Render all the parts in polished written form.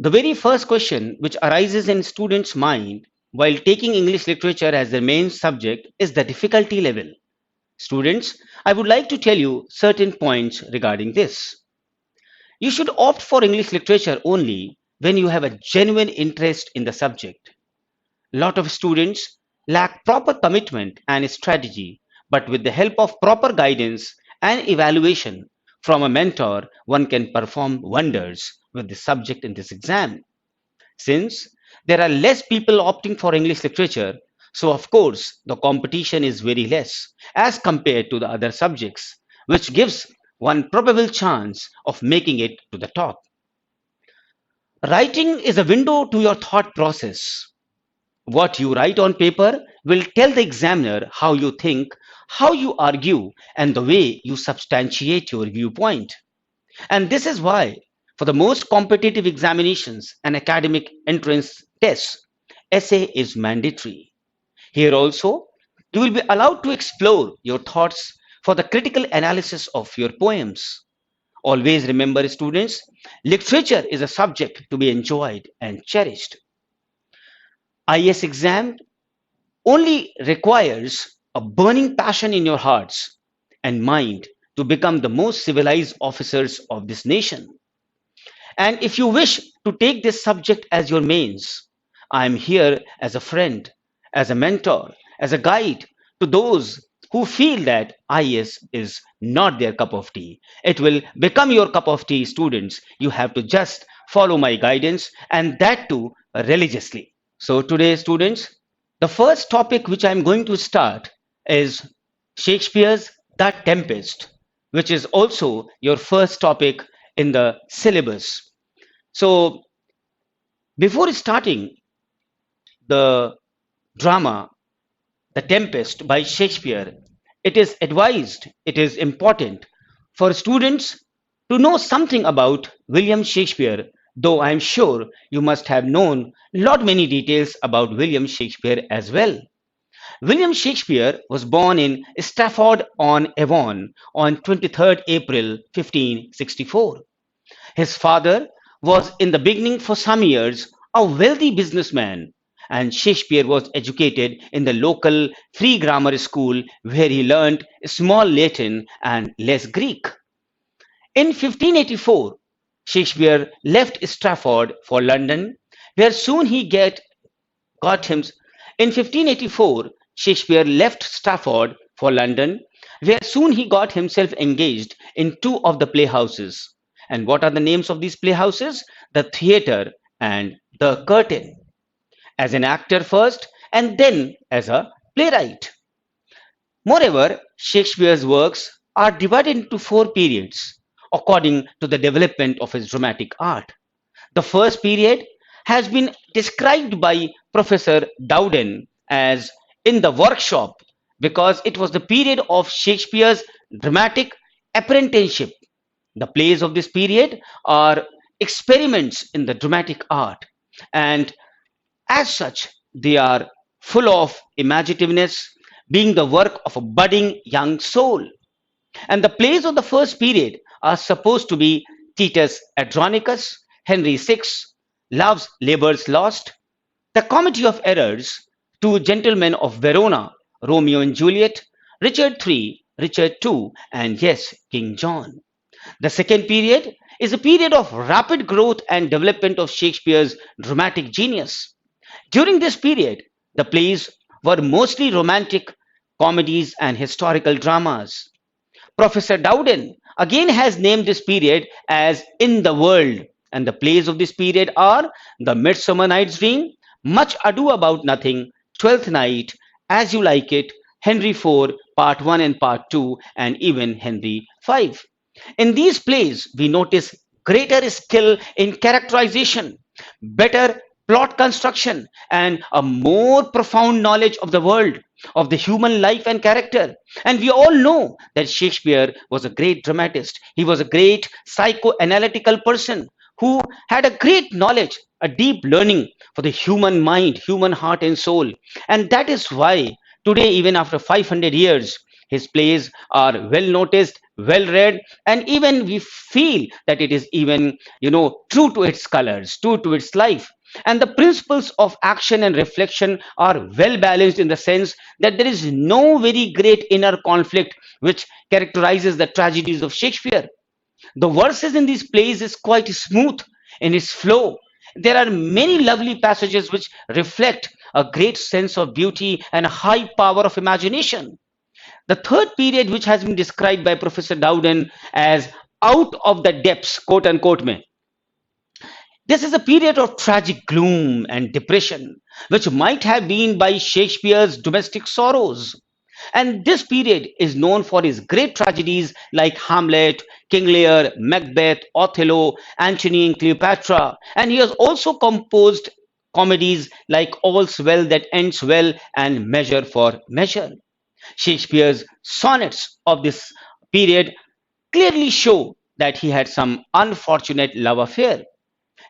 The very first question which arises in students' mind while taking English literature as their main subject is the difficulty level. Students, I would like to tell you certain points regarding this. You should opt for English literature only when you have a genuine interest in the subject. A lot of students lack proper commitment and strategy, but with the help of proper guidance and evaluation from a mentor, one can perform wonders with the subject in this exam. Since there are less people opting for English literature, so of course the competition is very less as compared to the other subjects, which gives one probable chance of making it to the top. Writing is a window to your thought process. What you write on paper will tell the examiner how you think, how you argue, and the way you substantiate your viewpoint. And this is why, for the most competitive examinations and academic entrance tests, essay is mandatory. Here also, you will be allowed to explore your thoughts for the critical analysis of your poems. Always remember, students, literature is a subject to be enjoyed and cherished. IAS exam only requires a burning passion in your hearts and mind to become the most civilized officers of this nation. And if you wish to take this subject as your mains, I am here as a friend, as a mentor, as a guide to those who feel that IAS is not their cup of tea. It will become your cup of tea, students. You have to just follow my guidance, and that too religiously. So today, students, the first topic which I'm going to start is Shakespeare's The Tempest, which is also your first topic in the syllabus. So before starting the drama, The Tempest by Shakespeare, it is advised, it is important for students to know something about William Shakespeare, though I am sure you must have known lot many details about William Shakespeare as well. William Shakespeare was born in Stratford-on-Avon on 23rd April 1564. His father was in the beginning for some years a wealthy businessman, and Shakespeare was educated in the local free grammar school where he learned small Latin and less Greek. In 1584, Shakespeare left Stratford for London, where soon he got him. In 1584, Shakespeare left Stratford for London, where soon he got himself engaged in two of the playhouses. And what are the names of these playhouses? The Theatre and the Curtain. As an actor first, and then as a playwright. Moreover, Shakespeare's works are divided into four periods according to the development of his dramatic art. The first period has been described by Professor Dowden as in the workshop because it was the period of Shakespeare's dramatic apprenticeship. The plays of this period are experiments in the dramatic art, and as such, they are full of imaginativeness, being the work of a budding young soul. And the plays of the first period are supposed to be Titus Andronicus, Henry VI, Love's Labour's Lost, The Comedy of Errors, Two Gentlemen of Verona, Romeo and Juliet, Richard III, Richard II, and yes, King John. The second period is a period of rapid growth and development of Shakespeare's dramatic genius. During this period, the plays were mostly romantic comedies and historical dramas. Professor Dowden again has named this period as In the World, and the plays of this period are The Midsummer Night's Dream, Much Ado About Nothing, Twelfth Night, As You Like It, Henry IV, Part 1 and Part 2, and even Henry V. In these plays, we notice greater skill in characterization, better plot construction, and a more profound knowledge of the world, of the human life and character. And we all know that Shakespeare was a great dramatist. He was a great psychoanalytical person who had a great knowledge, a deep learning for the human mind, human heart and soul. And that is why today, even after 500 years, His plays are well noticed, well read, and even we feel that it is even, true to its colors, true to its life. And the principles of action and reflection are well balanced in the sense that there is no very great inner conflict which characterizes the tragedies of Shakespeare. The verses in these plays is quite smooth in its flow. There are many lovely passages which reflect a great sense of beauty and a high power of imagination. The third period, which has been described by Professor Dowden as out of the depths, quote unquote, mein, this is a period of tragic gloom and depression, which might have been by Shakespeare's domestic sorrows. And this period is known for his great tragedies like Hamlet, King Lear, Macbeth, Othello, Antony and Cleopatra. And he has also composed comedies like All's Well That Ends Well and Measure for Measure. Shakespeare's sonnets of this period clearly show that he had some unfortunate love affair.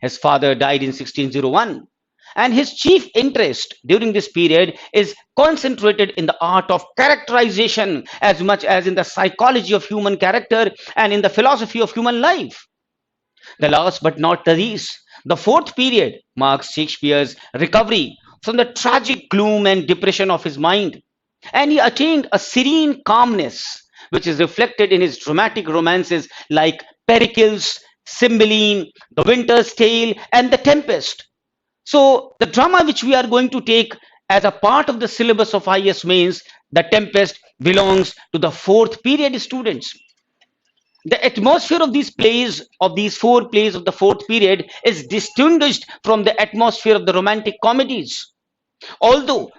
His father died in 1601, and his chief interest during this period is concentrated in the art of characterization as much as in the psychology of human character and in the philosophy of human life. The last but not the least, the fourth period marks Shakespeare's recovery from the tragic gloom and depression of his mind, and he attained a serene calmness which is reflected in his dramatic romances like Pericles, Cymbeline, The Winter's Tale, and The Tempest. So, the drama which we are going to take as a part of the syllabus of IAS mains, The Tempest, belongs to the fourth period students. The atmosphere of these plays, of these four plays of the fourth period, is distinguished from the atmosphere of the romantic comedies. Although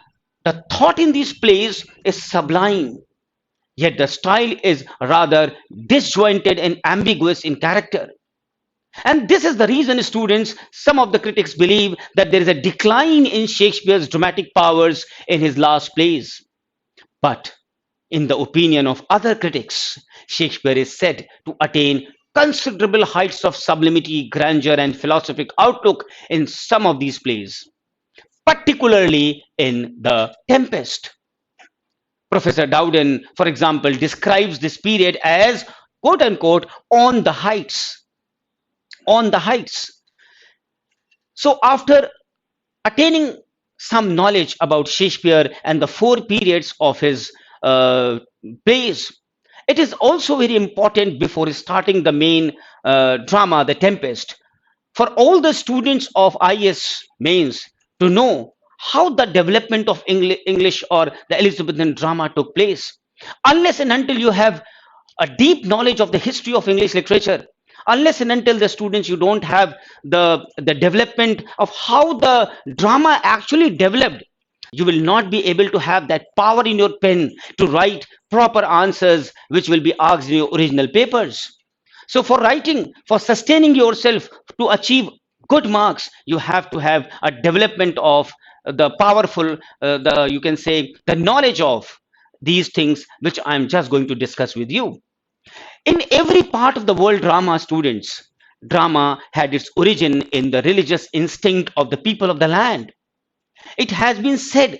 the thought in these plays is sublime, yet the style is rather disjointed and ambiguous in character. And this is the reason, students, some of the critics believe that there is a decline in Shakespeare's dramatic powers in his last plays. But in the opinion of other critics, Shakespeare is said to attain considerable heights of sublimity, grandeur, and philosophic outlook in some of these plays, particularly in The Tempest. Professor Dowden, for example, describes this period as, quote unquote, on the heights. On the heights. So, after attaining some knowledge about Shakespeare and the four periods of his plays, it is also very important before starting the main drama, The Tempest, for all the students of IAS mains to know how the development of English or the Elizabethan drama took place. Unless and until you have a deep knowledge of the history of English literature, unless and until the students you don't have the development of how the drama actually developed, you will not be able to have that power in your pen to write proper answers which will be asked in your original papers. So for writing, for sustaining yourself to achieve good marks, you have to have a development of the powerful, the you can say the knowledge of these things which I'm just going to discuss with you. In every part of the world, drama had its origin in the religious instinct of the people of the land. It has been said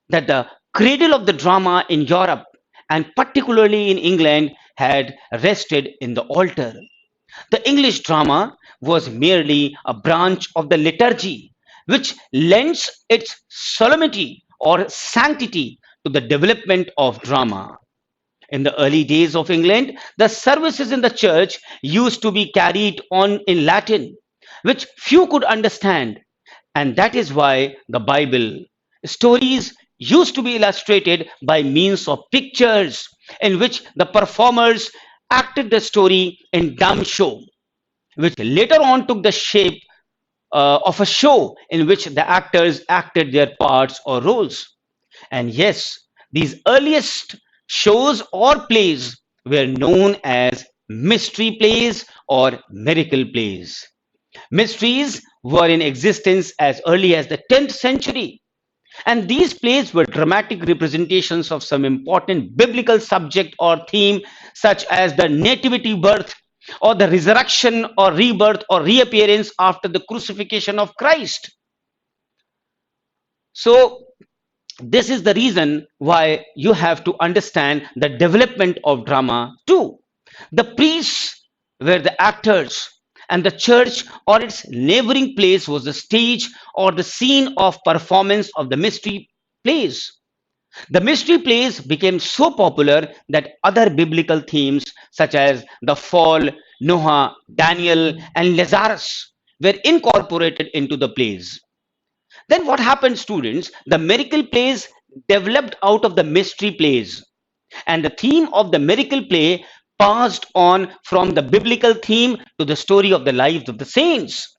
that the cradle of the drama in Europe and particularly in England had rested in the altar. The English drama was merely a branch of the liturgy which lends its solemnity or sanctity to the development of drama. In the early days of England, the services in the church used to be carried on in Latin, which few could understand. And that is why the Bible stories used to be illustrated by means of pictures in which the performers acted the story in dumb show, which later on took the shape of a show in which the actors acted their parts or roles. And yes, these earliest shows or plays were known as mystery plays or miracle plays. Mysteries were in existence as early as the 10th century, and these plays were dramatic representations of some important biblical subject or theme, such as the nativity birth or the resurrection or rebirth or reappearance after the crucifixion of Christ. So, This is the reason why you have to understand the development of drama too. The priests were the actors, and the church or its neighboring place was the stage or the scene of performance of the mystery plays. The mystery plays became so popular that other biblical themes such as the fall, Noah, Daniel, and Lazarus were incorporated into the plays. Then what happened, students? The miracle plays developed out of the mystery plays, and the theme of the miracle play passed on from the biblical theme to the story of the lives of the saints.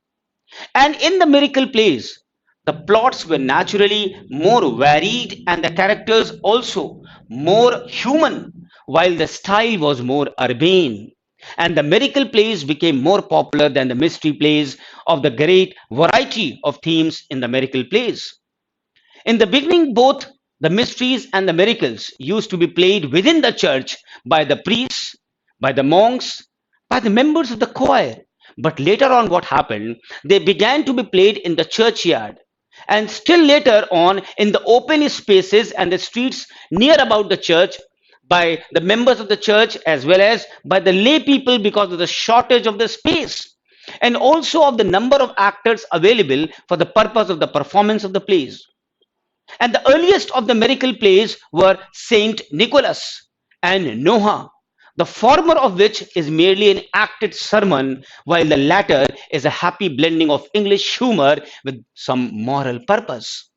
And in the miracle plays, the plots were naturally more varied and the characters also more human, while the style was more urbane. And the miracle plays became more popular than the mystery plays of the great variety of themes in the miracle plays. In the beginning, both the mysteries and the miracles used to be played within the church by the priests, by the monks, by the members of the choir. But later on, what happened? They began to be played in the churchyard, and still later on in the open spaces and the streets near about the church by the members of the church as well as by the lay people because of the shortage of the space and also of the number of actors available for the purpose of the performance of the plays. And the earliest of the miracle plays were Saint Nicholas and Noah, the former of which is merely an acted sermon, while the latter is a happy blending of English humor with some moral purpose.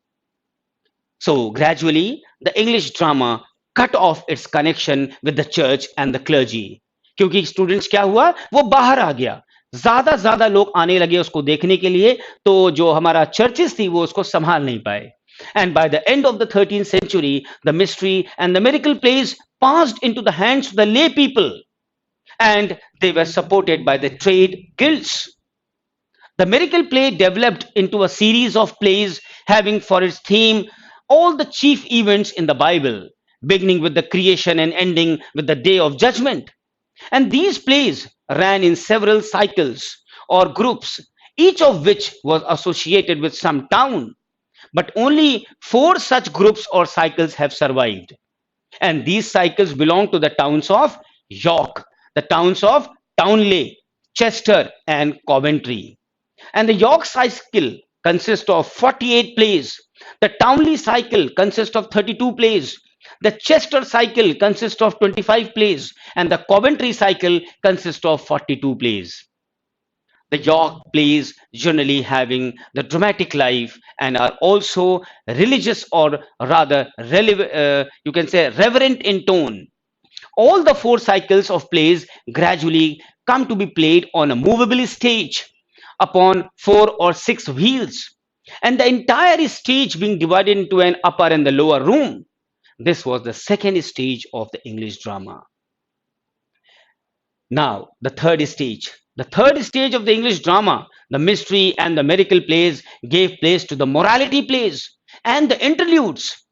So gradually, the English drama cut off its connection with the church and the clergy. क्योंकि students क्या हुआ वो बाहर आ गया ज्यादा लोग आने लगे उसको देखने के लिए तो जो हमारा चर्चेस थी वो उसको संभाल नहीं पाए. And by the end of the 13th century, the mystery and the miracle plays passed into the hands of the lay people, and they were supported by the trade guilds. The miracle play developed into a series of plays having for its theme all the chief events in the Bible, beginning with the creation and ending with the day of judgment. And these plays ran in several cycles or groups, each of which was associated with some town. But only 4 such groups or cycles have survived. And these cycles belong to the towns of York, the towns of Townley, Chester, and Coventry. And the York cycle consists of 48 plays. The Townley cycle consists of 32 plays. The Chester cycle consists of 25 plays. And the Coventry cycle consists of 42 plays. The York plays generally having the dramatic life and are also religious or rather you can say reverent in tone. All the 4 cycles of plays gradually come to be played on a movable stage upon 4 or 6 wheels, and the entire stage being divided into an upper and the lower room. This was the second stage of the English drama. Now, the third stage. The third stage of the English drama, the mystery and the miracle plays, gave place to the morality plays and the interludes.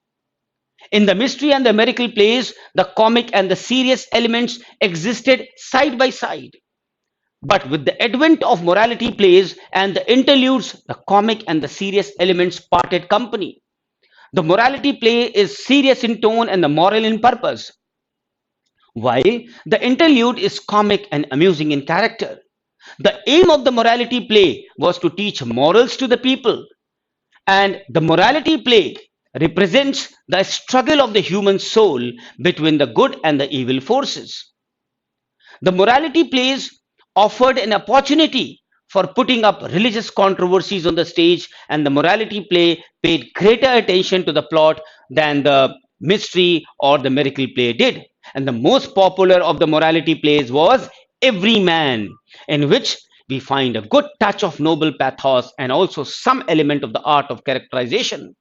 In the mystery and the miracle plays, the comic and the serious elements existed side by side. But with the advent of morality plays and the interludes, the comic and the serious elements parted company. The morality play is serious in tone and the moral in purpose, while the interlude is comic and amusing in character. The aim of the morality play was to teach morals to the people, and the morality play represents the struggle of the human soul between the good and the evil forces. The morality plays offered an opportunity for putting up religious controversies on the stage, and the morality play paid greater attention to the plot than the mystery or the miracle play did. And the most popular of the morality plays was Every Man, in which we find a good touch of noble pathos and also some element of the art of characterization.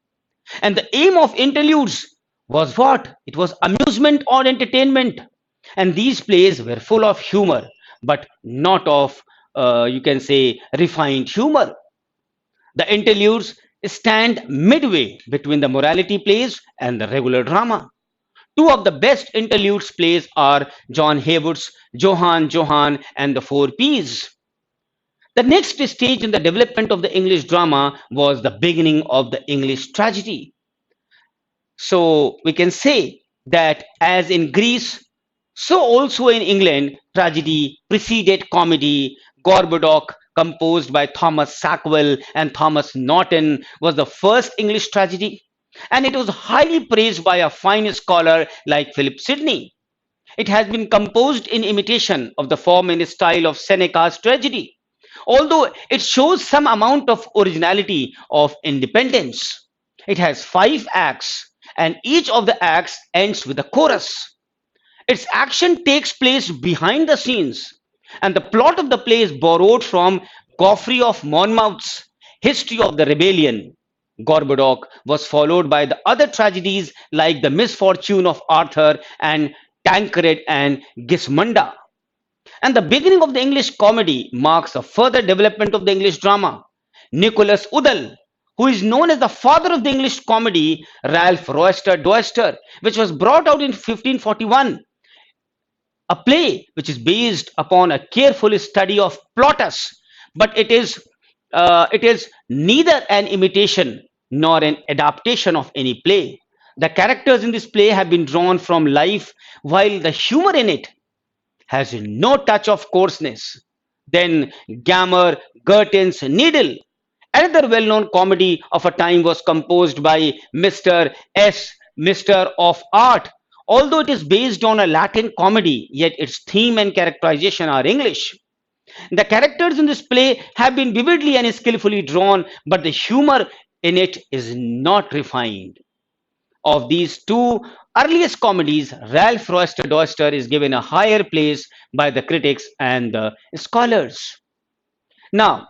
And the aim of interludes was what? It was amusement or entertainment. And these plays were full of humor, but not of, you can say, refined humor. The interludes stand midway between the morality plays and the regular drama. 2 of the best interludes plays are John Haywood's Johann and the Four Ps. The next stage in the development of the English drama was the beginning of the English tragedy. So we can say that as in Greece, so also in England, tragedy preceded comedy. Gorboduc, composed by Thomas Sackville and Thomas Norton, was the first English tragedy, and it was highly praised by a fine scholar like Philip Sidney. It has been composed in imitation of the form and style of Seneca's tragedy, although it shows some amount of originality of independence. It has 5 acts, and each of the acts ends with a chorus. Its action takes place behind the scenes, and the plot of the play is borrowed from Geoffrey of Monmouth's History of the Rebellion. Gorboduc was followed by the other tragedies like The Misfortune of Arthur and Tancred and Gismunda. And the beginning of the English comedy marks a further development of the English drama. Nicholas Udall, who is known as the father of the English comedy, Ralph Roister Doister, which was brought out in 1541, a play which is based upon a careful study of Plautus, but it is neither an imitation nor an adaptation of any play. The characters in this play have been drawn from life, while the humor in it has no touch of coarseness. Then Gammer Gurton's Needle, another well-known comedy of a time, was composed by Mr. S. Mr. of Art. Although it is based on a Latin comedy, yet its theme and characterization are English. The characters in this play have been vividly and skillfully drawn, but the humor in it is not refined. Of these two earliest comedies, Ralph Roister Doister is given a higher place by the critics and the scholars. Now,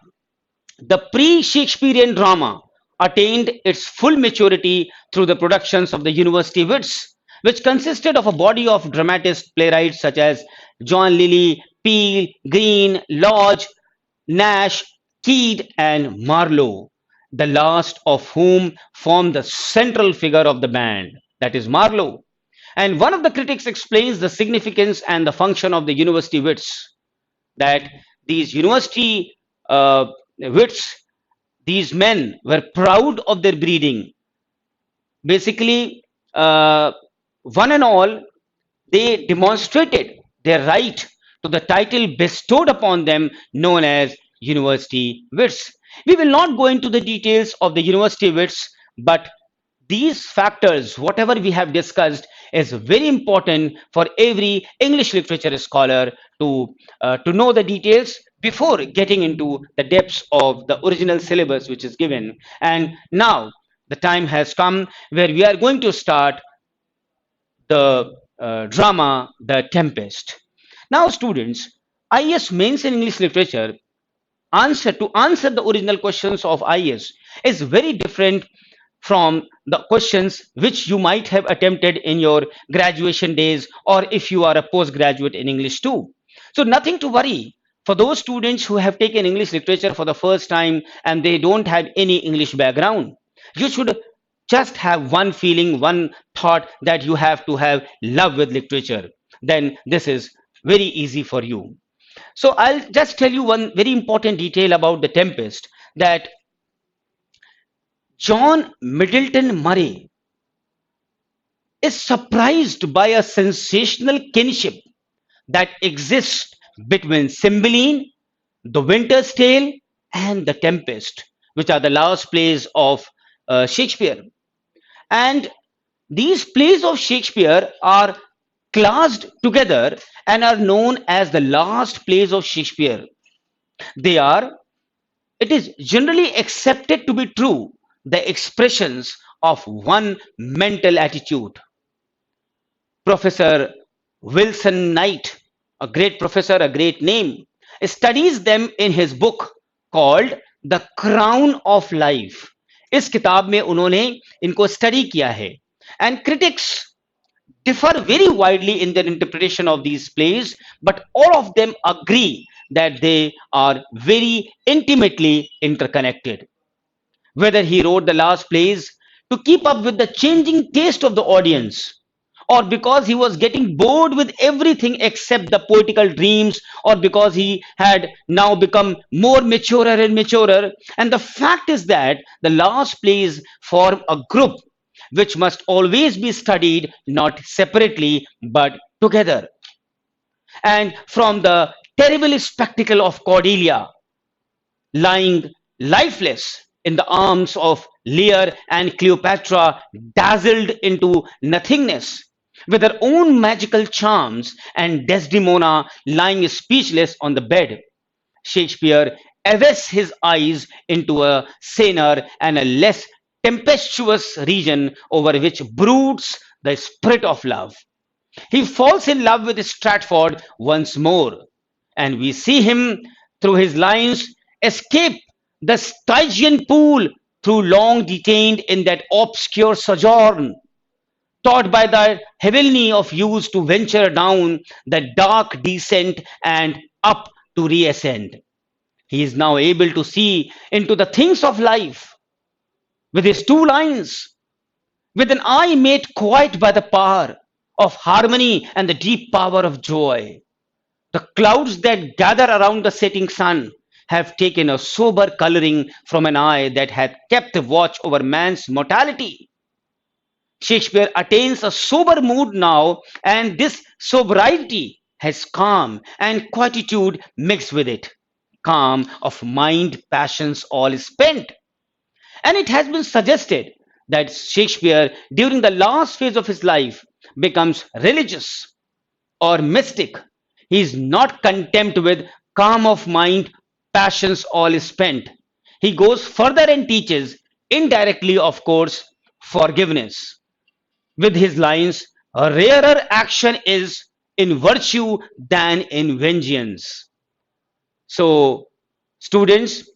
the pre-Shakespearean drama attained its full maturity through the productions of the university wits, which consisted of a body of dramatist playwrights such as John Lilly, Peele, Greene, Lodge, Nash, Keed, and Marlowe, the last of whom formed the central figure of the band, that is Marlowe. And one of the critics explains the significance and the function of the university wits, that these university wits, these men were proud of their breeding. Basically, one and all, they demonstrated their right to the title bestowed upon them known as university wits. We will not go into the details of the university wits, but these factors, whatever we have discussed, is very important for every English literature scholar to know the details before getting into the depths of the original syllabus which is given. And now the time has come where we are going to start the drama, The Tempest. Now, students, IAS mains in English literature answer the original questions of IAS is very different from the questions which you might have attempted in your graduation days, or if you are a postgraduate in English too. So nothing to worry for those students who have taken English literature for the first time and they don't have any English background. You should just have one feeling, one thought, that you have to have love with literature. Then this is very easy for you. So I'll just tell you one very important detail about The Tempest, that John Middleton Murray is surprised by a sensational kinship that exists between Cymbeline, The Winter's Tale, and The Tempest, which are the last plays of Shakespeare. And these plays of Shakespeare are classed together and are known as the last plays of Shakespeare. They are, it is generally accepted to be true, the expressions of one mental attitude. Professor Wilson Knight, a great professor, a great name, studies them in his book called The Crown of Life. इस किताब में उन्होंने इनको study किया है. And critics differ very widely in their interpretation of these plays, but all of them agree that they are very intimately interconnected. Whether he wrote the last plays to keep up with the changing taste of the audience, or because he was getting bored with everything except the poetical dreams, or because he had now become more maturer and maturer. And the fact is that the last plays form a group, which must always be studied not separately but together. And from the terrible spectacle of Cordelia lying lifeless in the arms of Lear and Cleopatra, dazzled into nothingness, with her own magical charms, and Desdemona lying speechless on the bed, Shakespeare evists his eyes into a saner and a less tempestuous region over which broods the spirit of love. He falls in love with Stratford once more, and we see him through his lines escape the Stygian pool through long detained in that obscure sojourn, taught by the heavenly of use to venture down the dark descent and up to reascend. He is now able to see into the things of life with his two lines, with an eye made quiet by the power of harmony and the deep power of joy. The clouds that gather around the setting sun have taken a sober coloring from an eye that had kept watch over man's mortality. Shakespeare attains a sober mood now, and this sobriety has calm and quietude mixed with it. Calm of mind, passions, all spent. And it has been suggested that Shakespeare, during the last phase of his life, becomes religious or mystic. He is not content with calm of mind, passions all spent. He goes further and teaches, indirectly, of course, forgiveness. With his lines, a rarer action is in virtue than in vengeance. So, students,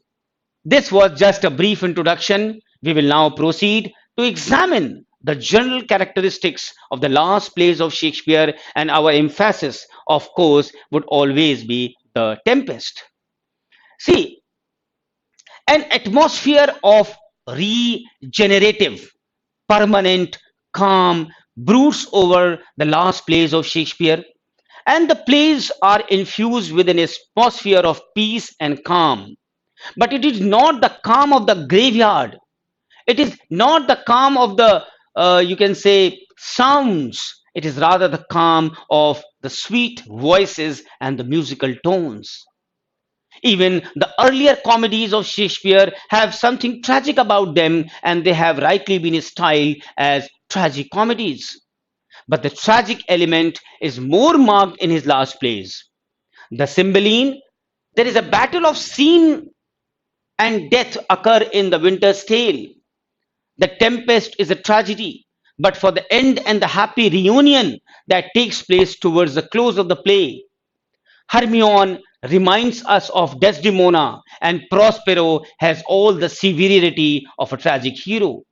this was just a brief introduction. We will now proceed to examine the general characteristics of the last plays of Shakespeare, and our emphasis, of course, would always be the Tempest. See, an atmosphere of regenerative, permanent calm broods over the last plays of Shakespeare, and the plays are infused with an atmosphere of peace and calm. But it is not the calm of the graveyard. It is not the calm of the, you can say, sounds. It is rather the calm of the sweet voices and the musical tones. Even the earlier comedies of Shakespeare have something tragic about them, and they have rightly been styled as tragic comedies. But the tragic element is more marked in his last plays. The Cymbeline, there is a battle of scene and death occur in the Winter's Tale. The Tempest is a tragedy, but for the end and the happy reunion that takes place towards the close of the play. Hermione reminds us of Desdemona, and Prospero has all the severity of a tragic hero.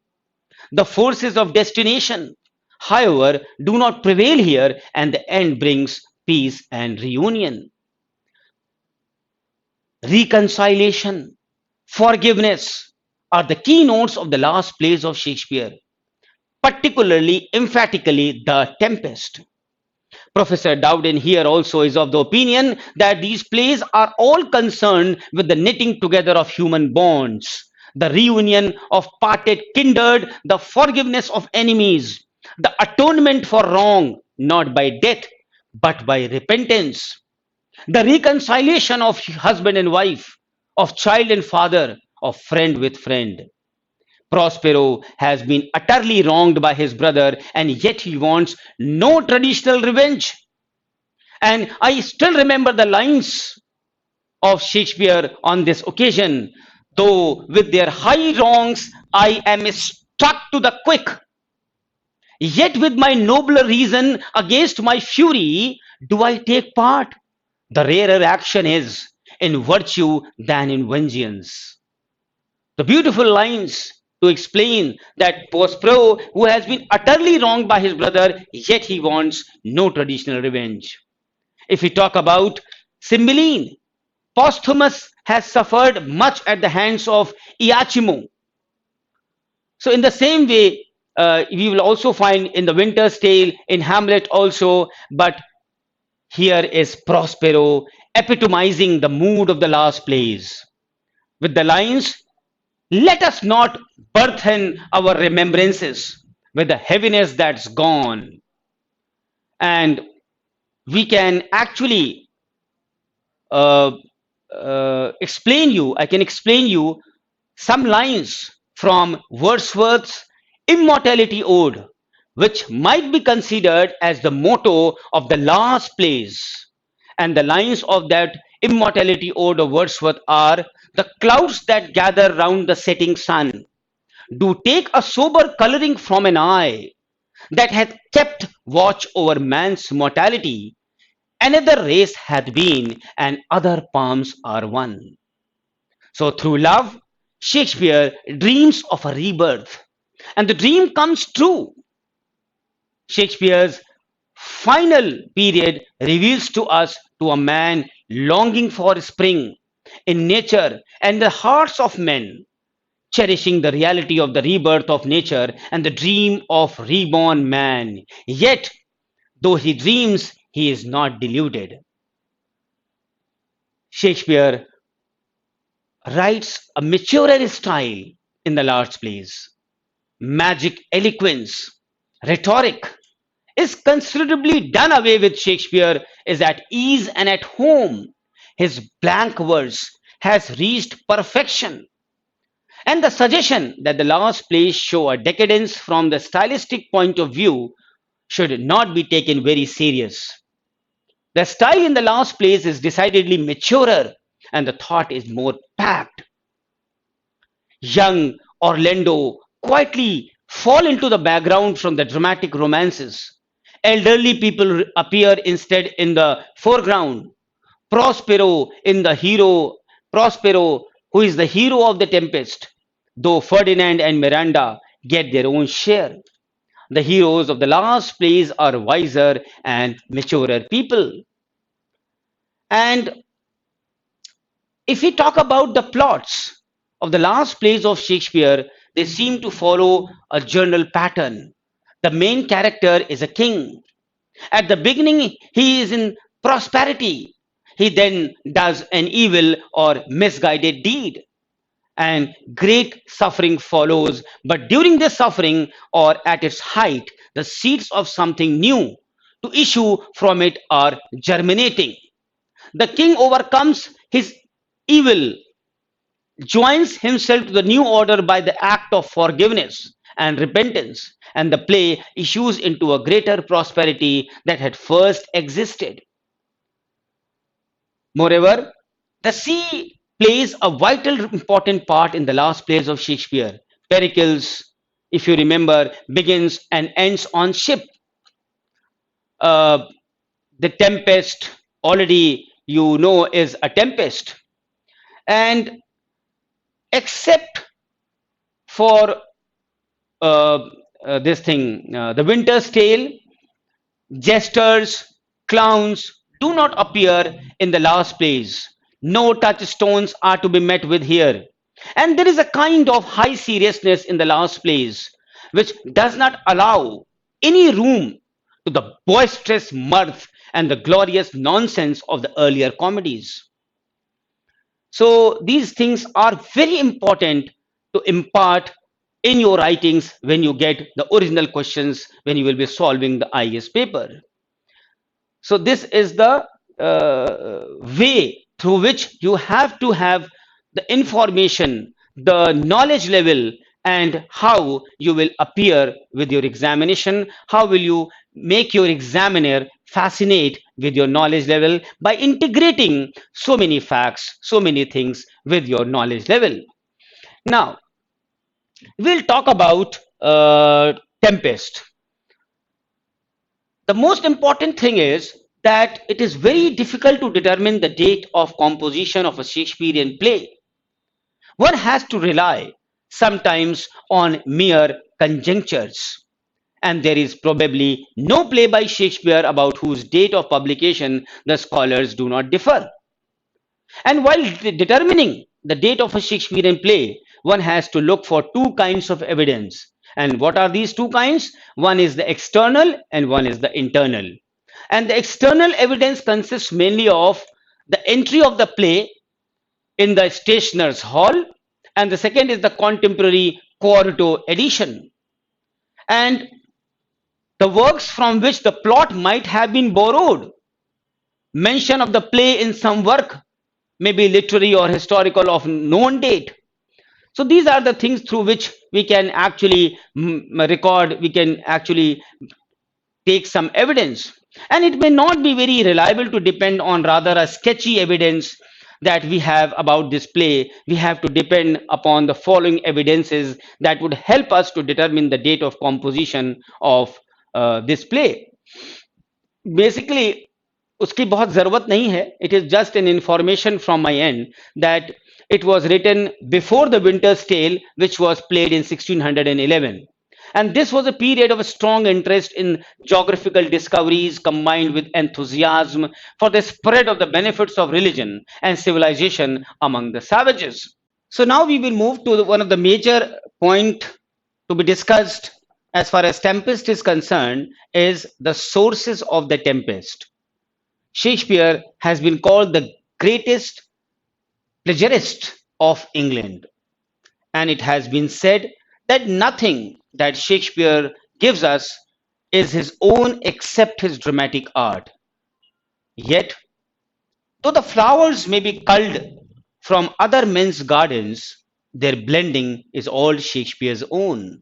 The forces of destination, however, do not prevail here, and the end brings peace and reunion. Reconciliation, forgiveness are the keynotes of the last plays of Shakespeare, particularly emphatically the Tempest. Professor Dowden here also is of the opinion that these plays are all concerned with the knitting together of human bonds, the reunion of parted kindred, the forgiveness of enemies, the atonement for wrong, not by death, but by repentance, the reconciliation of husband and wife, of child and father, of friend with friend. Prospero has been utterly wronged by his brother, and yet he wants no traditional revenge. And I still remember the lines of Shakespeare on this occasion: though with their high wrongs I am struck to the quick, yet with my nobler reason against my fury do I take part. The rarer action is in virtue than in vengeance. The beautiful lines to explain that Prospero, who has been utterly wronged by his brother, yet he wants no traditional revenge. If we talk about Cymbeline, Posthumus has suffered much at the hands of Iachimo. So in the same way, we will also find in the Winter's Tale, in Hamlet also, but here is Prospero epitomizing the mood of the last plays with the lines, let us not burthen our remembrances with the heaviness that's gone. And we can actually uh, I can explain you some lines from Wordsworth's Immortality Ode, which might be considered as the motto of the last plays. And the lines of that Immortality Ode of Wordsworth are: the clouds that gather round the setting sun do take a sober colouring from an eye that hath kept watch over man's mortality. Another race hath been, and other palms are won. So, through love, Shakespeare dreams of a rebirth, and the dream comes true. Shakespeare's final period reveals to us to a man longing for spring in nature and the hearts of men, cherishing the reality of the rebirth of nature and the dream of reborn man. Yet, though he dreams, he is not deluded. Shakespeare writes a maturer style in the last plays. Magic, eloquence, rhetoric is considerably done away with. Shakespeare is at ease and at home. His blank verse has reached perfection. And the suggestion that the last plays show a decadence from the stylistic point of view should not be taken very serious. The style in the last plays is decidedly maturer and the thought is more packed. Young Orlando quietly fall into the background from the dramatic romances. Elderly people appear instead in the foreground. Prospero in the hero, Prospero, who is the hero of the Tempest, though Ferdinand and Miranda get their own share. The heroes of the last plays are wiser and maturer people. And if we talk about the plots of the last plays of Shakespeare, they seem to follow a general pattern. The main character is a king. At the beginning, he is in prosperity. He then does an evil or misguided deed, and great suffering follows. But during this suffering, or at its height, the seeds of something new to issue from it are germinating. The king overcomes his evil, joins himself to the new order by the act of forgiveness and repentance, and the play issues into a greater prosperity that had first existed. Moreover, the sea plays a vital important part in the last plays of Shakespeare. Pericles, if you remember, begins and ends on ship. Uh, the Tempest, already you know, is a tempest. And except for the Winter's Tale, jesters, clowns do not appear in the last plays. No touchstones are to be met with here. And there is a kind of high seriousness in the last plays which does not allow any room to the boisterous mirth and the glorious nonsense of the earlier comedies. So these things are very important to impart in your writings when you get the original questions when you will be solving the IAS paper. So this is the way through which you have to have the information, the knowledge level, and how you will appear with your examination. How will you make your examiner fascinate with your knowledge level by integrating so many facts, so many things with your knowledge level. Now, we'll talk about Tempest. The most important thing is that it is very difficult to determine the date of composition of a Shakespearean play. One has to rely sometimes on mere conjectures, and there is probably no play by Shakespeare about whose date of publication the scholars do not differ. And while determining the date of a Shakespearean play, one has to look for two kinds of evidence. And what are these two kinds? One is the external and one is the internal. And the external evidence consists mainly of the entry of the play in the stationer's hall, and the second is the contemporary quarto edition. and the works from which the plot might have been borrowed. Mention of the play in some work may be literary or historical of known date. So these are the things through which we can actually record, we can actually take some evidence. And it may not be very reliable to depend on rather a sketchy evidence that we have about this play. We have to depend upon the following evidences that would help us to determine the date of composition of this play. Basically, उसकी बहुत ज़रूरत नहीं है. It is just an information from my end that it was written before the Winter's Tale, which was played in 1611. And this was a period of a strong interest in geographical discoveries combined with enthusiasm for the spread of the benefits of religion and civilization among the savages. So now we will move to one of the major point to be discussed as far as Tempest is concerned is the sources of the Tempest. Shakespeare has been called the greatest plagiarist of England, and it has been said that nothing that Shakespeare gives us is his own except his dramatic art. Yet, though the flowers may be culled from other men's gardens, their blending is all Shakespeare's own.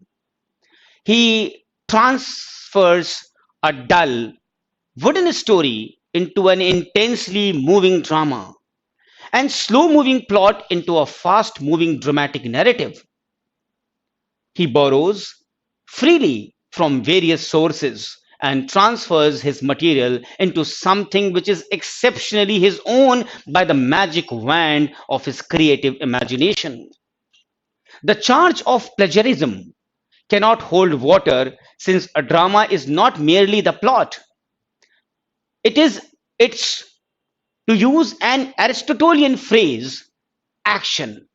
He transfers a dull, wooden story into an intensely moving drama and slow-moving plot into a fast-moving dramatic narrative. He borrows freely from various sources and transfers his material into something which is exceptionally his own by the magic wand of his creative imagination. The charge of plagiarism cannot hold water since a drama is not merely the plot. It's, to use an Aristotelian phrase, action.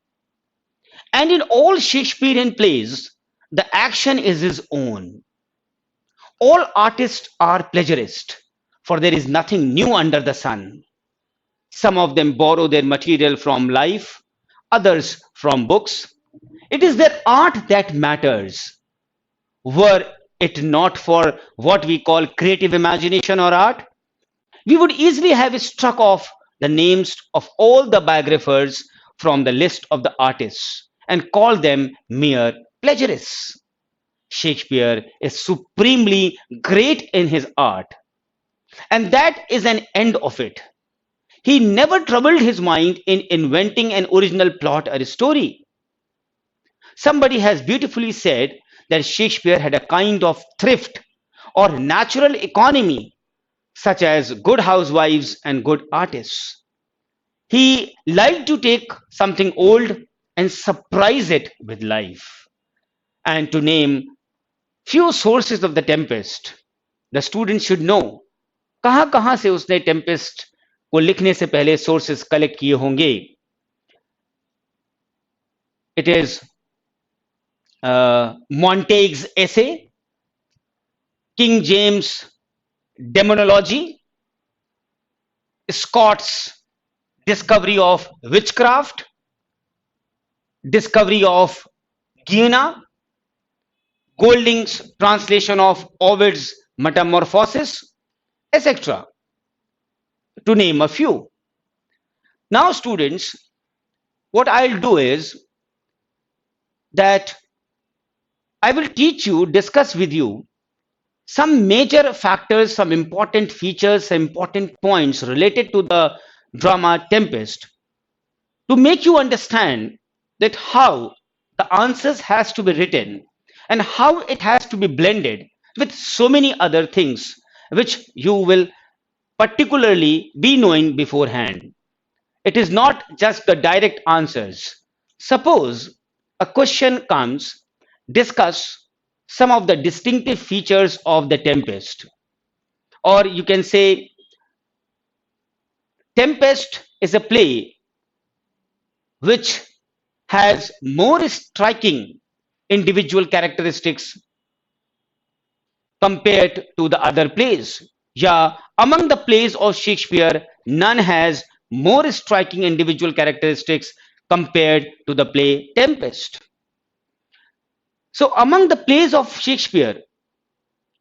And in all Shakespearean plays, the action is his own. All artists are plagiarists, for there is nothing new under the sun. Some of them borrow their material from life, others from books. It is their art that matters. Were it not for what we call creative imagination or art, we would easily have struck off the names of all the biographers from the list of the artists and call them mere plagiarists. Shakespeare is supremely great in his art, and that is an end of it. He never troubled his mind in inventing an original plot or story. Somebody has beautifully said that Shakespeare had a kind of thrift or natural economy, such as good housewives and good artists. He liked to take something old and surprise it with life. And to name few sources of the Tempest, the student should know कहाँ से उसने Tempest को लिखने से पहले sources collect किए होंगे. It is Montague's essay, King James' Demonology, Scott's discovery of witchcraft, discovery of IGNOU, Golding's translation of Ovid's Metamorphoses, etc., to name a few. Now, students, what I'll do is that I will discuss with you some major factors, some important features, some important points related to the drama Tempest to make you understand that how the answers has to be written and how it has to be blended with so many other things which you will particularly be knowing beforehand. It is not just the direct answers. Suppose a question comes, discuss some of the distinctive features of the Tempest. Or you can say, Tempest is a play which has more striking individual characteristics compared to the other plays. Yeah, among the plays of Shakespeare, none has more striking individual characteristics compared to the play Tempest. So, among the plays of Shakespeare,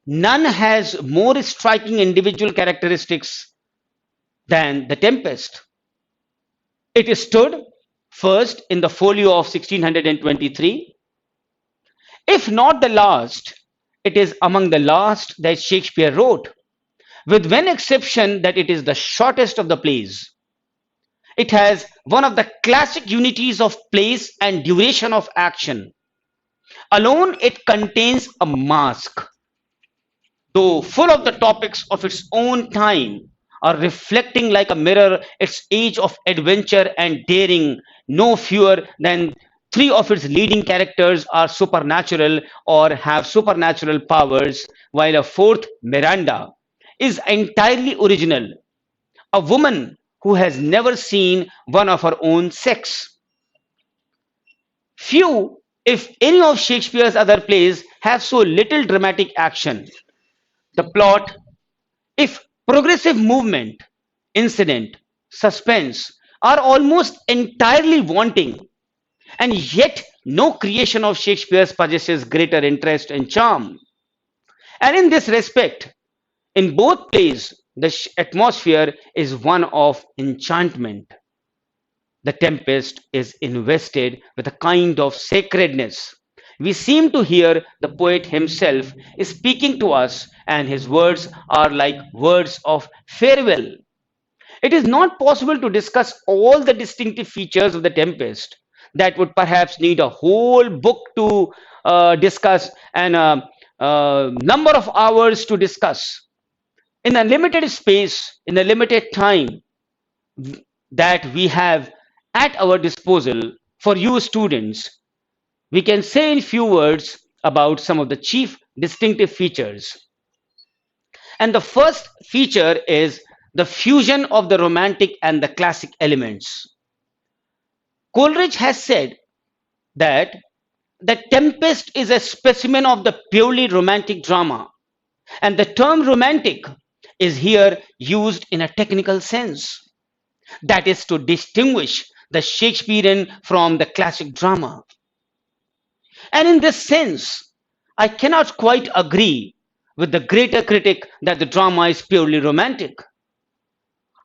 none has more striking individual characteristics than The Tempest. It stood first in the folio of 1623. If not the last, it is among the last that Shakespeare wrote, with one exception that it is the shortest of the plays. It has one of the classic unities of place and duration of action. Alone, it contains a masque, though full of the topics of its own time, are reflecting like a mirror its age of adventure and daring. No fewer than three of its leading characters are supernatural or have supernatural powers, while a fourth, Miranda, is entirely original, a woman who has never seen one of her own sex. Few, if any, of Shakespeare's other plays have so little dramatic action. The plot, if progressive movement, incident, suspense, are almost entirely wanting, and yet no creation of Shakespeare's possesses greater interest and charm. And in this respect, in both plays, the atmosphere is one of enchantment. The Tempest is invested with a kind of sacredness. We seem to hear the poet himself speaking to us, and his words are like words of farewell. It is not possible to discuss all the distinctive features of the Tempest. That would perhaps need a whole book to discuss and a number of hours to discuss. In a limited space, in a limited time that we have at our disposal for you students, we can say in few words about some of the chief distinctive features. And the first feature is the fusion of the romantic and the classic elements. Coleridge has said that the Tempest is a specimen of the purely romantic drama, and the term romantic is here used in a technical sense. That is to distinguish the Shakespearean from the classic drama. And in this sense, I cannot quite agree with the greater critic that the drama is purely romantic.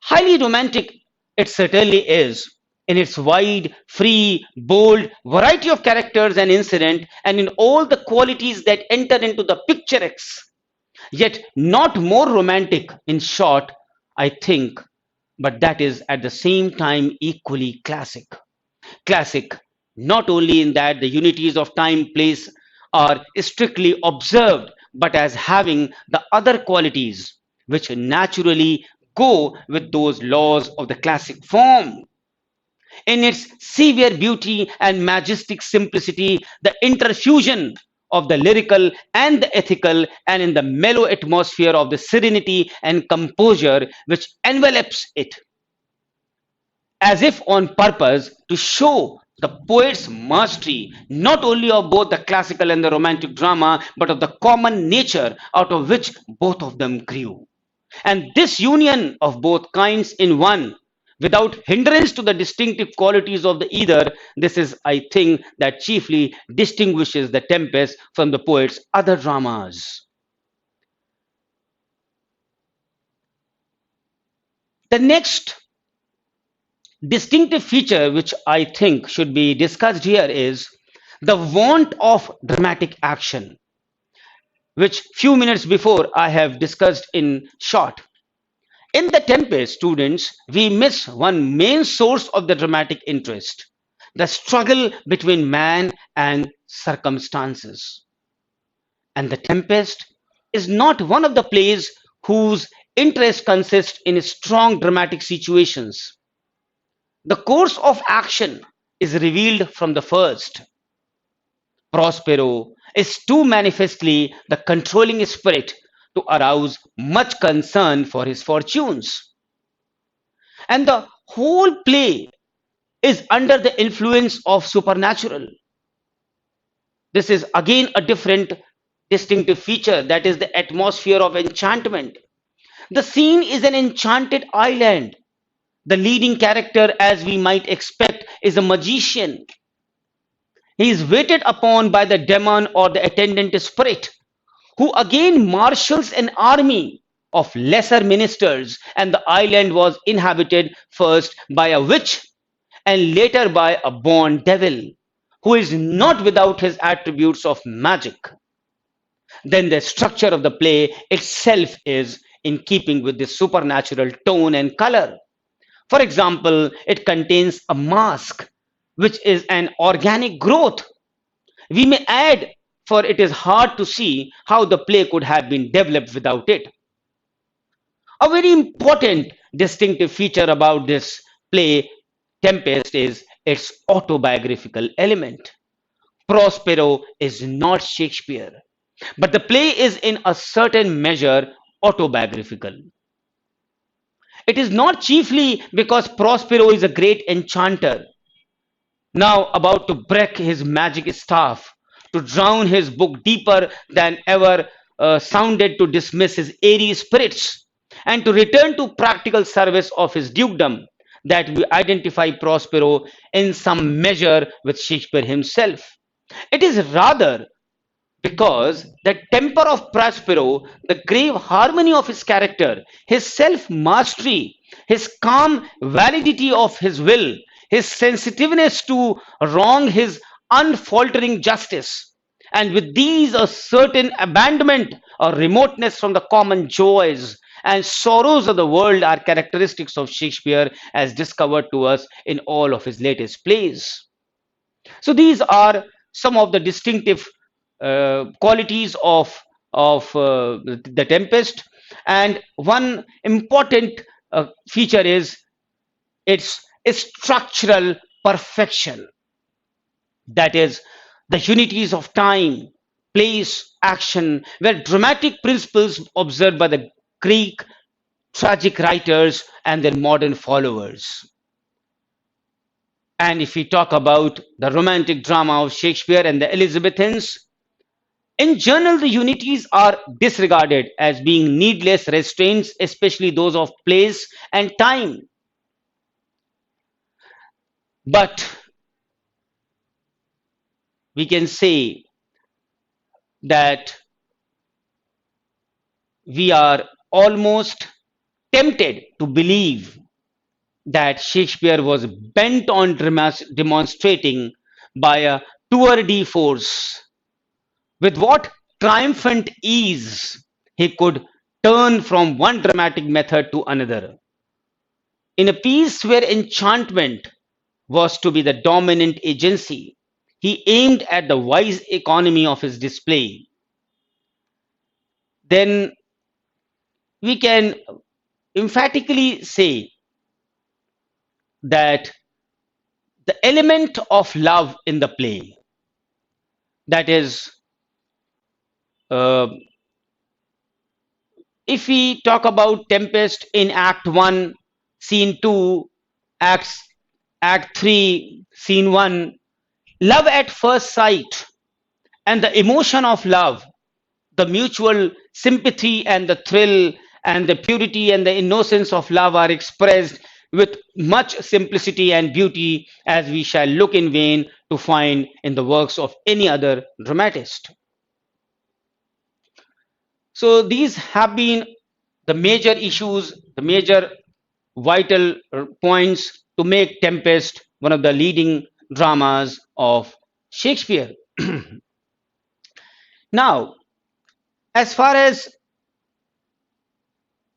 Highly romantic it certainly is, in its wide, free, bold variety of characters and incident, and in all the qualities that enter into the picturesque, yet not more romantic, in short, I think, but that is at the same time equally classic. Classic not only in that the unities of time, place are strictly observed, but as having the other qualities which naturally go with those laws of the classic form. In its severe beauty and majestic simplicity, the interfusion of the lyrical and the ethical, and in the mellow atmosphere of the serenity and composure which envelops it, as if on purpose to show the poet's mastery not only of both the classical and the romantic drama, but of the common nature out of which both of them grew. And this union of both kinds in one, without hindrance to the distinctive qualities of the either, this is, I think, that chiefly distinguishes the Tempest from the poet's other dramas. The next distinctive feature which I think should be discussed here is the want of dramatic action, which few minutes before I have discussed in short. In the Tempest, students, we miss one main source of the dramatic interest, the struggle between man and circumstances. And the Tempest is not one of the plays whose interest consists in strong dramatic situations. The course of action is revealed from the first. Prospero is too manifestly the controlling spirit to arouse much concern for his fortunes. And the whole play is under the influence of supernatural. This is again a different distinctive feature, that is the atmosphere of enchantment. The scene is an enchanted island. The leading character, as we might expect, is a magician. He is waited upon by the demon or the attendant spirit, who again marshals an army of lesser ministers, and the island was inhabited first by a witch and later by a born devil, who is not without his attributes of magic. Then the structure of the play itself is in keeping with the supernatural tone and color. For example, it contains a mask, which is an organic growth. We may add, for it is hard to see how the play could have been developed without it. A very important distinctive feature about this play, Tempest, is its autobiographical element. Prospero is not Shakespeare, but the play is in a certain measure autobiographical. It is not chiefly because Prospero is a great enchanter, now about to break his magic staff, to drown his book deeper than ever sounded, to dismiss his airy spirits, and to return to practical service of his dukedom, that we identify Prospero in some measure with Shakespeare himself. It is rather because the temper of Prospero, the grave harmony of his character, his self mastery, his calm validity of his will, his sensitiveness to wrong, his unfaltering justice, and with these a certain abandonment or remoteness from the common joys and sorrows of the world are characteristics of Shakespeare as discovered to us in all of his latest plays. So these are some of the distinctive qualities of the Tempest, and one important feature is its structural perfection. That is, the unities of time, place, action were dramatic principles observed by the Greek tragic writers and their modern followers. And if we talk about the romantic drama of Shakespeare and the Elizabethans, in general, the unities are disregarded as being needless restraints, especially those of place and time. But we can say that we are almost tempted to believe that Shakespeare was bent on demonstrating by a tour de force with what triumphant ease he could turn from one dramatic method to another. In a piece where enchantment was to be the dominant agency, he aimed at the wise economy of his display. Then we can emphatically say that the element of love in the play, that is, uh, if we talk about Tempest in Act 1, Scene 2, Acts, Act 3, Scene 1, love at first sight and the emotion of love, the mutual sympathy and the thrill and the purity and the innocence of love are expressed with much simplicity and beauty, as we shall look in vain to find in the works of any other dramatist. So these have been the major issues, the major vital points to make Tempest one of the leading dramas of Shakespeare. Now, as far as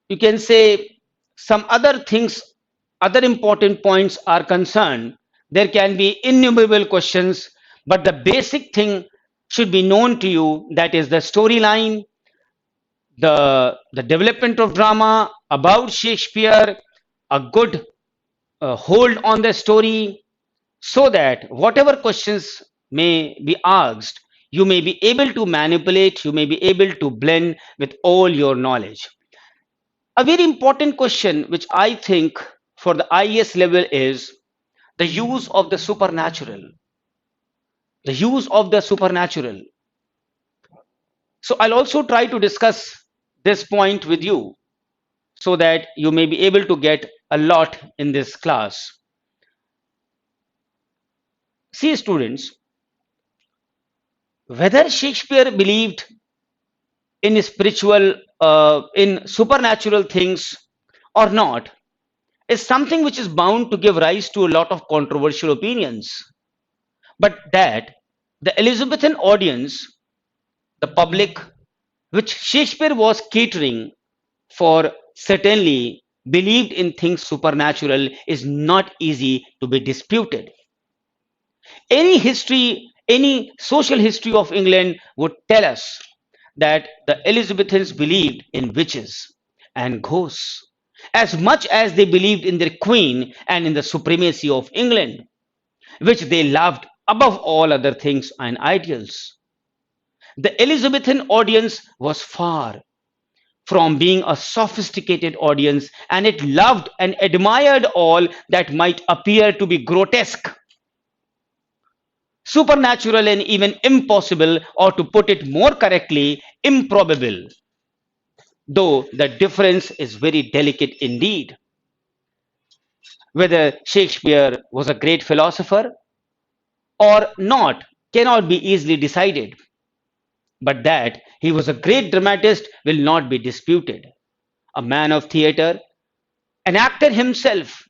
you can say some other things, other important points are concerned, there can be innumerable questions, but the basic thing should be known to you, that is the storyline, the development of drama about Shakespeare, a good hold on the story, so that whatever questions may be asked, you may be able to manipulate, you may be able to blend with all your knowledge. A very important question which I think for the IAS level is the use of the supernatural. The use of the supernatural. So I'll also try to discuss this point with you so that you may be able to get a lot in this class. See, students, Whether Shakespeare believed in spiritual, in supernatural things or not, is something which is bound to give rise to a lot of controversial opinions. But that the Elizabethan audience, the public, which Shakespeare was catering for, certainly believed in things supernatural is not easy to be disputed. Any history, any social history of England would tell us that the Elizabethans believed in witches and ghosts as much as they believed in their queen and in the supremacy of England, which they loved above all other things and ideals. The Elizabethan audience was far from being a sophisticated audience, and it loved and admired all that might appear to be grotesque, supernatural, and even impossible, or to put it more correctly, improbable, though the difference is very delicate indeed. Whether Shakespeare was a great philosopher or not cannot be easily decided, but that he was a great dramatist will not be disputed. A man of theatre, an actor himself,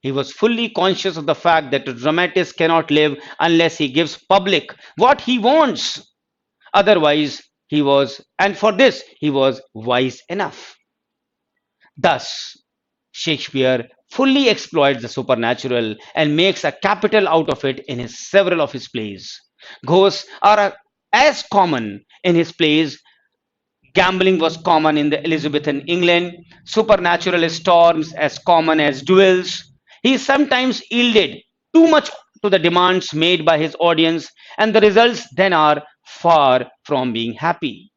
he was fully conscious of the fact that a dramatist cannot live unless he gives public what he wants. Otherwise, he was, and for this, he was wise enough. Thus, Shakespeare fully exploits the supernatural and makes a capital out of it in his several of his plays. Ghosts are as common in his plays. Gambling was common in the Elizabethan England, supernatural storms as common as duels. He sometimes yielded too much to the demands made by his audience, and the results then are far from being happy.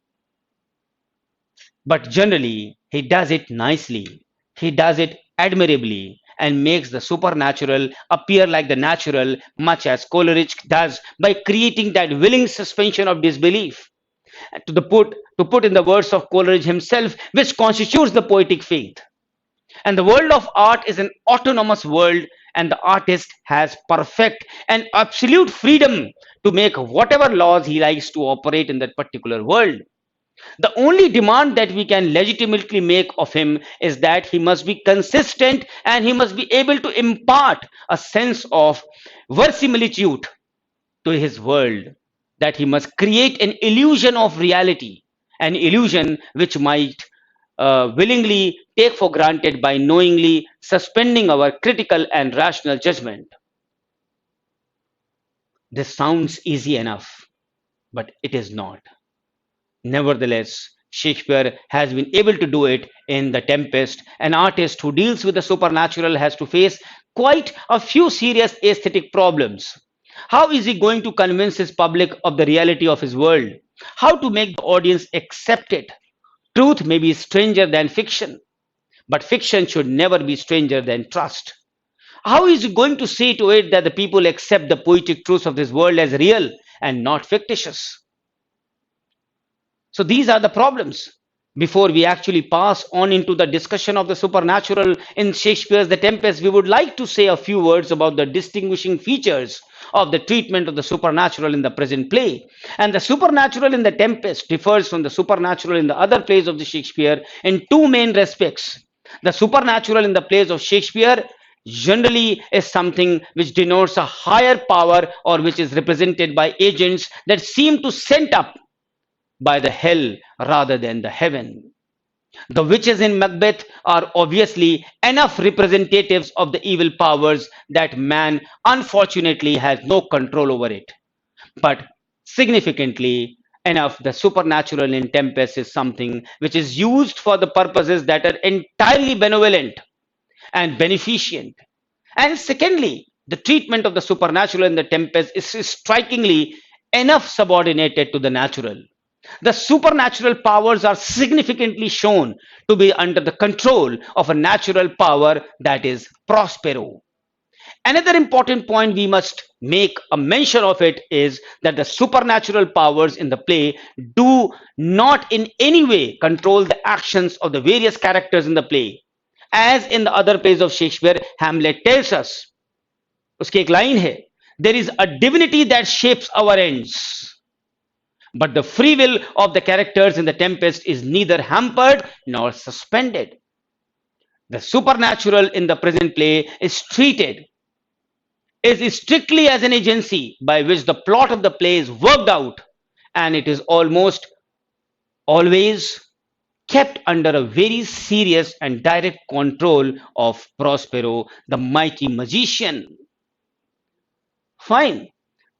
But generally, he does it nicely. He does it admirably and makes the supernatural appear like the natural, much as Coleridge does by creating that willing suspension of disbelief. To put in the words of Coleridge himself, which constitutes the poetic faith. And the world of art is an autonomous world, and the artist has perfect and absolute freedom to make whatever laws he likes to operate in that particular world. The only demand that we can legitimately make of him is that he must be consistent and he must be able to impart a sense of verisimilitude to his world, that he must create an illusion of reality, an illusion which might willingly take for granted by knowingly suspending our critical and rational judgment. This sounds easy enough, but it is not. Nevertheless, Shakespeare has been able to do it in The Tempest. An artist who deals with the supernatural has to face quite a few serious aesthetic problems. How is he going to convince his public of the reality of his world? How to make the audience accept it? Truth may be stranger than fiction, but fiction should never be stranger than trust. How is he going to say to it that the people accept the poetic truths of this world as real and not fictitious? So these are the problems. Before we actually pass on into the discussion of the supernatural in Shakespeare's The Tempest, we would like to say a few words about the distinguishing features of the treatment of the supernatural in the present play. And the supernatural in The Tempest differs from the supernatural in the other plays of the Shakespeare in two main respects. The supernatural in the plays of Shakespeare generally is something which denotes a higher power or which is represented by agents that seem to sent up by the hell rather than the heaven. The witches in Macbeth are obviously enough representatives of the evil powers that man unfortunately has no control over it. But significantly enough, the supernatural in Tempest is something which is used for the purposes that are entirely benevolent and beneficent. And secondly, the treatment of the supernatural in the Tempest is strikingly enough subordinated to the natural. The supernatural powers are significantly shown to be under the control of a natural power, that is Prospero. Another important point we must make a mention of it is that the supernatural powers in the play do not in any way control the actions of the various characters in the play. As in the other plays of Shakespeare, Hamlet tells us, उसकी एक line है, there is a divinity that shapes our ends. But the free will of the characters in the Tempest is neither hampered nor suspended. The supernatural in the present play is strictly as an agency by which the plot of the play is worked out, and it is almost always kept under a very serious and direct control of Prospero, the mighty magician. Fine.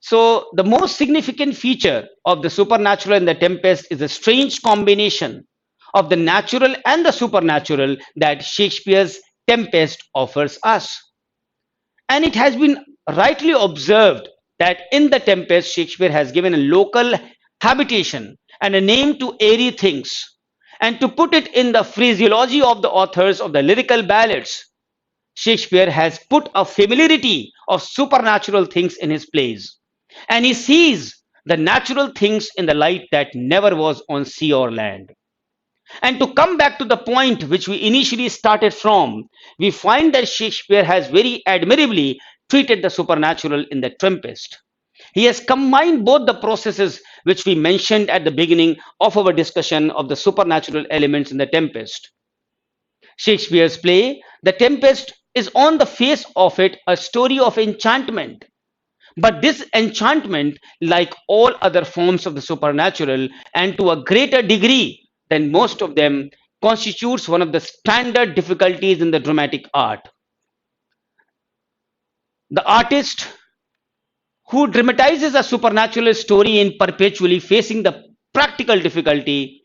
So, the most significant feature of the supernatural in the Tempest is a strange combination of the natural and the supernatural that Shakespeare's Tempest offers us. And it has been rightly observed that in the Tempest, Shakespeare has given a local habitation and a name to airy things. And to put it in the phraseology of the authors of the lyrical ballads, Shakespeare has put a familiarity of supernatural things in his plays. And he sees the natural things in the light that never was on sea or land. And to come back to the point which we initially started from, we find that Shakespeare has very admirably treated the supernatural in the Tempest. He has combined both the processes which we mentioned at the beginning of our discussion of the supernatural elements in the Tempest. Shakespeare's play, The Tempest, is on the face of it a story of enchantment. But this enchantment, like all other forms of the supernatural, and to a greater degree than most of them, constitutes one of the standard difficulties in the dramatic art. The artist who dramatizes a supernatural story in perpetually facing the practical difficulty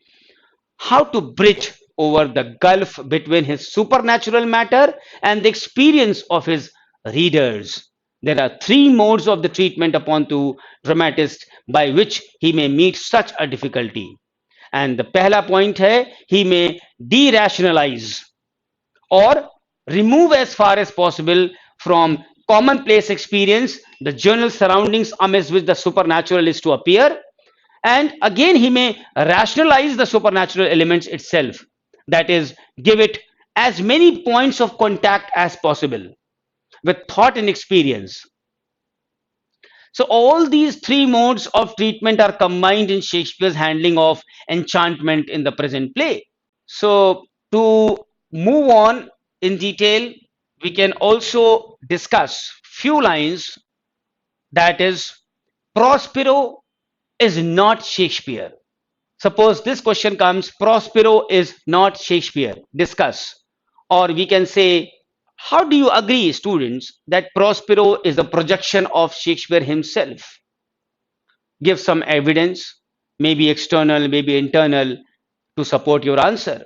how to bridge over the gulf between his supernatural matter and the experience of his readers. There are three modes of the treatment upon to dramatist by which he may meet such a difficulty. And the pehla point hai, he may de-rationalize or remove as far as possible from commonplace experience the general surroundings amidst which the supernatural is to appear. And again, he may rationalize the supernatural elements itself. That is, give it as many points of contact as possible with thought and experience. So all these three modes of treatment are combined in Shakespeare's handling of enchantment in the present play. So to move on in detail, we can also discuss few lines, that is, Prospero is not Shakespeare. Suppose this question comes, Prospero is not Shakespeare. Discuss. Or we can say, how do you agree, students, that Prospero is a projection of Shakespeare himself? Give some evidence, maybe external, maybe internal, to support your answer.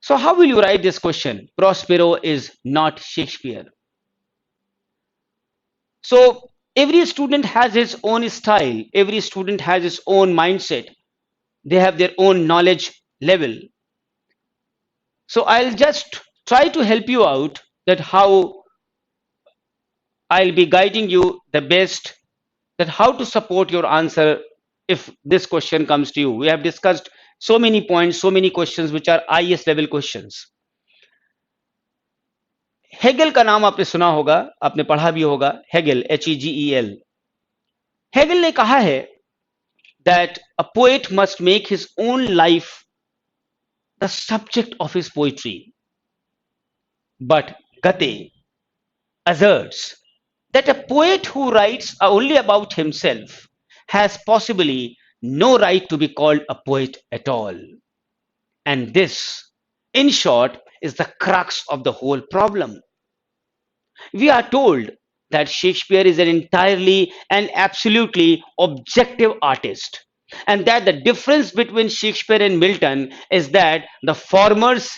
So how will you write this question? Prospero is not Shakespeare. So every student has his own style. Every student has his own mindset. They have their own knowledge level. So I'll just try to help you out that how I'll be guiding you the best, that how to support your answer if this question comes to you. We have discussed so many points, so many questions which are IAS level questions. Hegel का नाम आपने सुना होगा, आपने पढ़ा भी होगा, Hegel, HEGEL. Hegel ने कहा है that a poet must make his own life the subject of his poetry. But Gate asserts that a poet who writes only about himself has possibly no right to be called a poet at all. And this, in short, is the crux of the whole problem. We are told that Shakespeare is an entirely and absolutely objective artist, and that the difference between Shakespeare and Milton is that the former's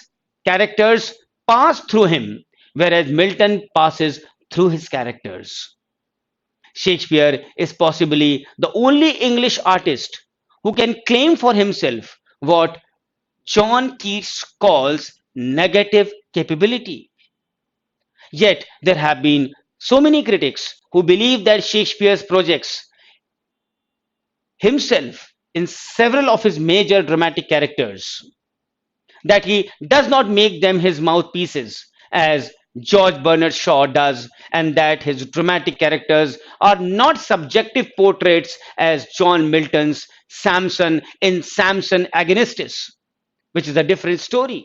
characters pass through him, whereas Milton passes through his characters. Shakespeare is possibly the only English artist who can claim for himself what John Keats calls negative capability. Yet there have been so many critics who believe that Shakespeare projects himself in several of his major dramatic characters, that he does not make them his mouthpieces, as George Bernard Shaw does, and that his dramatic characters are not subjective portraits as John Milton's Samson in Samson Agonistes, which is a different story.